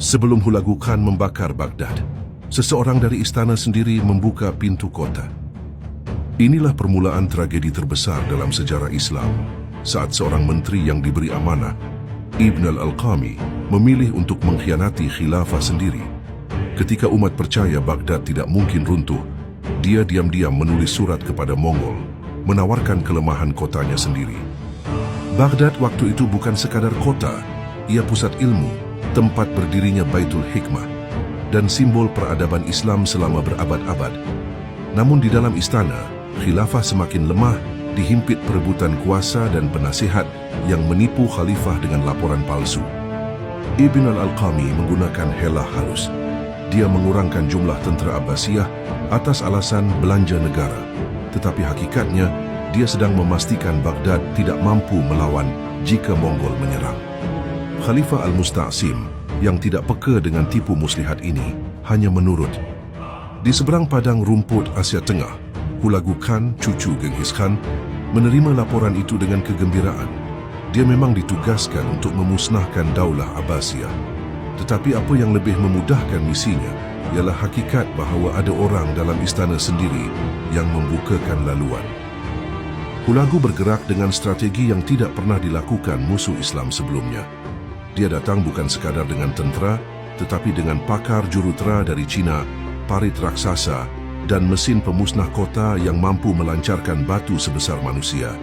Sebelum Hulagu Khan membakar Baghdad, seseorang dari istana sendiri membuka pintu kota. Inilah permulaan tragedi terbesar dalam sejarah Islam saat seorang menteri yang diberi amanah, Ibn al-Alqami, memilih untuk mengkhianati khilafah sendiri. Ketika umat percaya Baghdad tidak mungkin runtuh, dia diam-diam menulis surat kepada Mongol, menawarkan kelemahan kotanya sendiri. Baghdad waktu itu bukan sekadar kota, ia pusat ilmu, tempat berdirinya Baitul Hikmah, dan simbol peradaban Islam selama berabad-abad. Namun di dalam istana, khilafah semakin lemah, dihimpit perebutan kuasa dan penasihat yang menipu khalifah dengan laporan palsu. Ibn al-Alqami menggunakan helah halus. Dia mengurangkan jumlah tentera Abbasiyah atas alasan belanja negara. Tetapi hakikatnya, dia sedang memastikan Baghdad tidak mampu melawan jika Mongol menyerang. Khalifah Al-Musta'sim yang tidak peka dengan tipu muslihat ini hanya menurut. Di seberang padang rumput Asia Tengah, Hulagu Khan, cucu Genghis Khan, menerima laporan itu dengan kegembiraan. Dia memang ditugaskan untuk memusnahkan Daulah Abbasiyah. Tetapi apa yang lebih memudahkan misinya ialah hakikat bahawa ada orang dalam istana sendiri yang membukakan laluan. Hulagu bergerak dengan strategi yang tidak pernah dilakukan musuh Islam sebelumnya. Dia datang bukan sekadar dengan tentera, tetapi dengan pakar jurutera dari Cina, parit raksasa, dan mesin pemusnah kota yang mampu melancarkan batu sebesar manusia.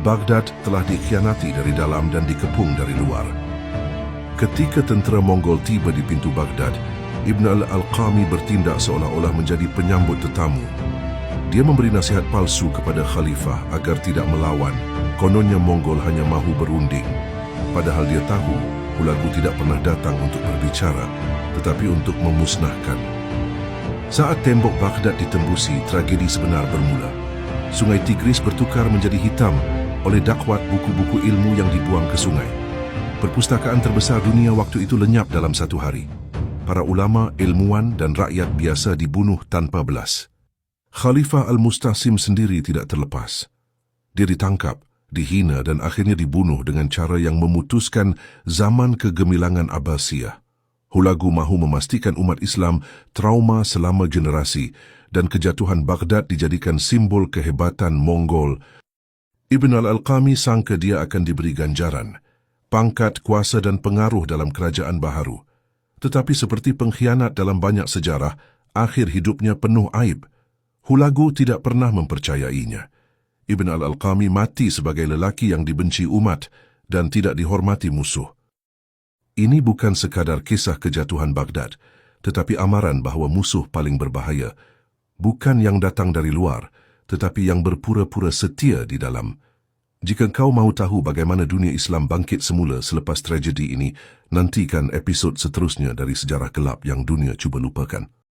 Baghdad telah dikhianati dari dalam dan dikepung dari luar. Ketika tentera Mongol tiba di pintu Baghdad, Ibn al-Alqami bertindak seolah-olah menjadi penyambut tetamu. Dia memberi nasihat palsu kepada khalifah agar tidak melawan. Kononnya Mongol hanya mahu berunding. Padahal dia tahu, Hulagu tidak pernah datang untuk berbicara, tetapi untuk memusnahkan. Saat tembok Baghdad ditembusi, tragedi sebenar bermula. Sungai Tigris bertukar menjadi hitam oleh dakwat buku-buku ilmu yang dibuang ke sungai. Perpustakaan terbesar dunia waktu itu lenyap dalam satu hari. Para ulama, ilmuwan dan rakyat biasa dibunuh tanpa belas. Khalifah Al-Musta'sim sendiri tidak terlepas. Dia ditangkap, dihina dan akhirnya dibunuh dengan cara yang memutuskan zaman kegemilangan Abbasiyah. Hulagu mahu memastikan umat Islam trauma selama generasi dan kejatuhan Baghdad dijadikan simbol kehebatan Mongol. Ibn al-Alqami sangka dia akan diberi ganjaran, pangkat, kuasa dan pengaruh dalam kerajaan baharu. Tetapi seperti pengkhianat dalam banyak sejarah, akhir hidupnya penuh aib. Hulagu tidak pernah mempercayainya. Ibn al-Alqami mati sebagai lelaki yang dibenci umat dan tidak dihormati musuh. Ini bukan sekadar kisah kejatuhan Baghdad, tetapi amaran bahawa musuh paling berbahaya bukan yang datang dari luar, tetapi yang berpura-pura setia di dalam. Jika kau mahu tahu bagaimana dunia Islam bangkit semula selepas tragedi ini, nantikan episod seterusnya dari Sejarah Gelap yang Dunia Cuba Lupakan.